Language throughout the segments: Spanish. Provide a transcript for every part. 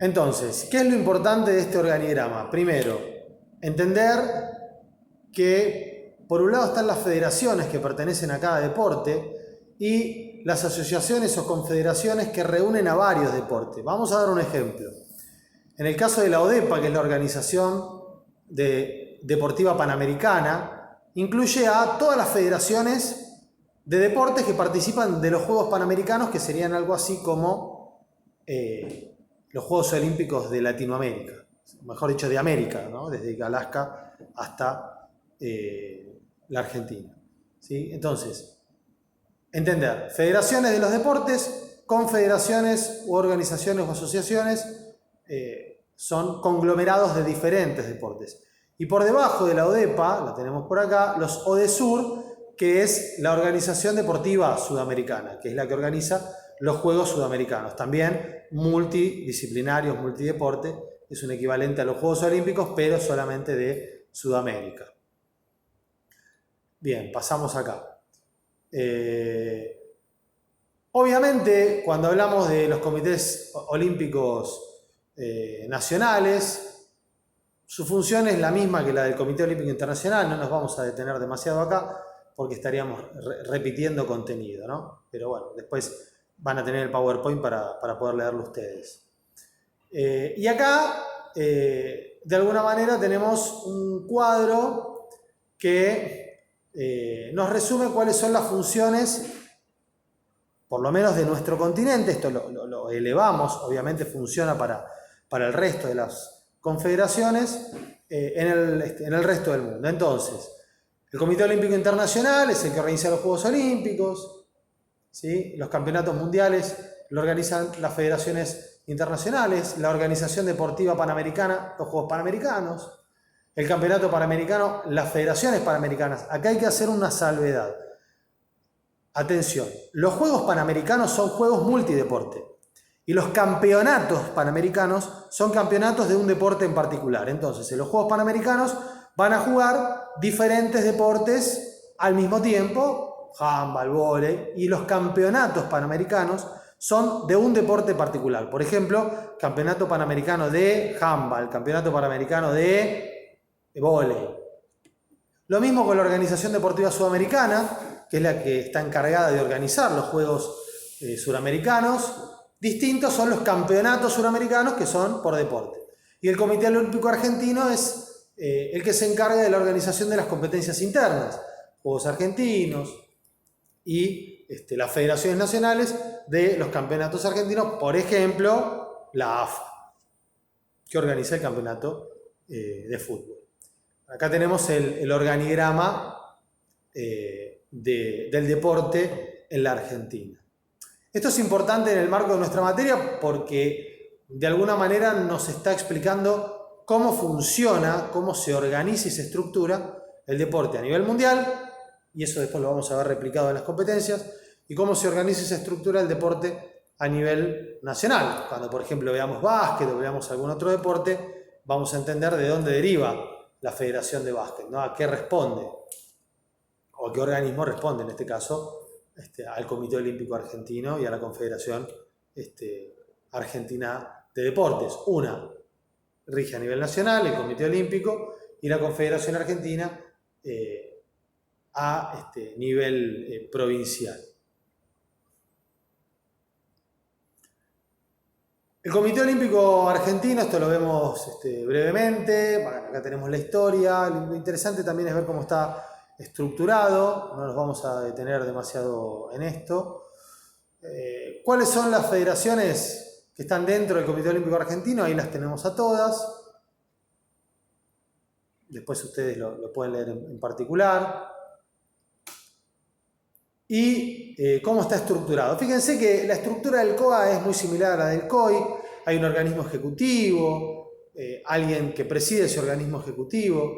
Entonces, ¿qué es lo importante de este organigrama? Primero, entender que por un lado están las federaciones que pertenecen a cada deporte y las asociaciones o confederaciones que reúnen a varios deportes. Vamos a dar un ejemplo. En el caso de la ODEPA, que es la Organización Deportiva Panamericana, incluye a todas las federaciones de deportes que participan de los Juegos Panamericanos, que serían algo así como los Juegos Olímpicos de Latinoamérica, mejor dicho, de América, ¿no? Desde Alaska hasta la Argentina. ¿Sí? Entonces, entender, federaciones de los deportes, confederaciones u organizaciones o asociaciones, son conglomerados de diferentes deportes. Y por debajo de la ODEPA, la tenemos por acá, los ODESUR, que es la Organización Deportiva Sudamericana, que es la que organiza los Juegos Sudamericanos. También multidisciplinarios, multideporte, es un equivalente a los Juegos Olímpicos, pero solamente de Sudamérica. Bien, pasamos acá. Obviamente, cuando hablamos de los comités olímpicos nacionales, su función es la misma que la del Comité Olímpico Internacional. No nos vamos a detener demasiado acá porque estaríamos repitiendo contenido, ¿no? Pero bueno, después van a tener el PowerPoint para poder leerlo ustedes. Y acá, de alguna manera, tenemos un cuadro que nos resume cuáles son las funciones, por lo menos de nuestro continente. Esto lo elevamos, obviamente funciona para el resto de las confederaciones en el resto del mundo. Entonces, el Comité Olímpico Internacional es el que organiza los Juegos Olímpicos, ¿sí? Los campeonatos mundiales lo organizan las federaciones internacionales, la Organización Deportiva Panamericana, los Juegos Panamericanos, el Campeonato Panamericano, las federaciones panamericanas. Acá hay que hacer una salvedad. Atención, los Juegos Panamericanos son juegos multideporte y los campeonatos panamericanos son campeonatos de un deporte en particular. Entonces, en los Juegos Panamericanos van a jugar diferentes deportes al mismo tiempo, handball, vóley, y los campeonatos panamericanos son de un deporte particular. Por ejemplo, Campeonato Panamericano de handball, Campeonato Panamericano de vóley. Lo mismo con la Organización Deportiva Sudamericana, que es la que está encargada de organizar los Juegos Suramericanos. Distintos son los campeonatos suramericanos, que son por deporte. Y el Comité Olímpico Argentino es el que se encarga de la organización de las competencias internas, Juegos Argentinos y las federaciones nacionales de los campeonatos argentinos, por ejemplo, la AFA, que organiza el campeonato de fútbol. Acá tenemos el organigrama del deporte en la Argentina. Esto es importante en el marco de nuestra materia porque de alguna manera nos está explicando cómo funciona, cómo se organiza y se estructura el deporte a nivel mundial, y eso después lo vamos a ver replicado en las competencias, y cómo se organiza y se estructura el deporte a nivel nacional. Cuando, por ejemplo, veamos básquet o veamos algún otro deporte, vamos a entender de dónde deriva la Federación de Básquet, ¿no? A qué responde, o a qué organismo responde, en este caso, al Comité Olímpico Argentino y a la Confederación Argentina de Deportes. Una rige a nivel nacional, el Comité Olímpico, y la Confederación Argentina a nivel provincial. El Comité Olímpico Argentino, esto lo vemos brevemente. Bueno, acá tenemos la historia. Lo interesante también es ver cómo está estructurado. No nos vamos a detener demasiado en esto. ¿Cuáles son las federaciones que están dentro del Comité Olímpico Argentino? Ahí las tenemos a todas. Después ustedes lo pueden leer en particular. Y cómo está estructurado. Fíjense que la estructura del COA es muy similar a la del COI. Hay un organismo ejecutivo, alguien que preside ese organismo ejecutivo,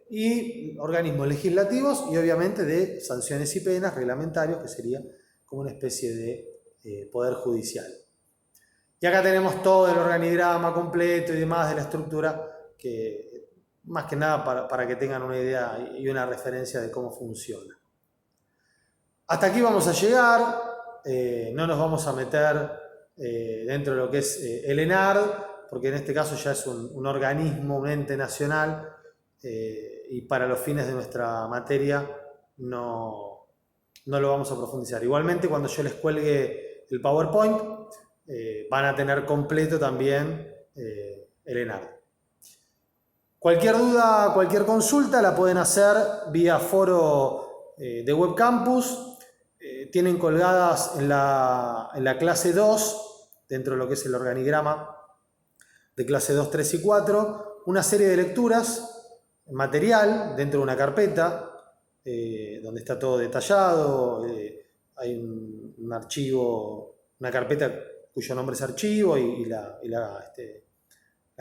y organismos legislativos y obviamente de sanciones y penas, reglamentarios, que sería como una especie de poder judicial. Y acá tenemos todo el organigrama completo y demás de la estructura, que más que nada para que tengan una idea y una referencia de cómo funciona. Hasta aquí vamos a llegar, no nos vamos a meter dentro de lo que es el ENARD, porque en este caso ya es un organismo, un ente nacional, y para los fines de nuestra materia no lo vamos a profundizar. Igualmente, cuando yo les cuelgue el PowerPoint, van a tener completo también el ENARD. Cualquier duda, cualquier consulta la pueden hacer vía foro de Web Campus. Tienen colgadas en la clase 2, dentro de lo que es el organigrama de clase 2, 3 y 4, una serie de lecturas, material dentro de una carpeta, donde está todo detallado. Hay un archivo, una carpeta cuyo nombre es archivo y la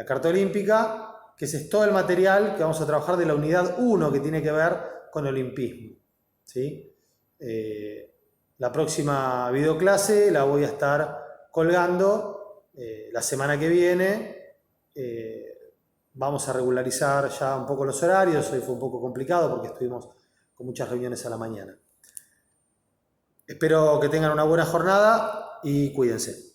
carta olímpica, que ese es todo el material que vamos a trabajar de la unidad 1 que tiene que ver con olimpismo, ¿sí? La próxima videoclase la voy a estar colgando la semana que viene. Vamos a regularizar ya un poco los horarios. Hoy fue un poco complicado porque estuvimos con muchas reuniones a la mañana. Espero que tengan una buena jornada y cuídense.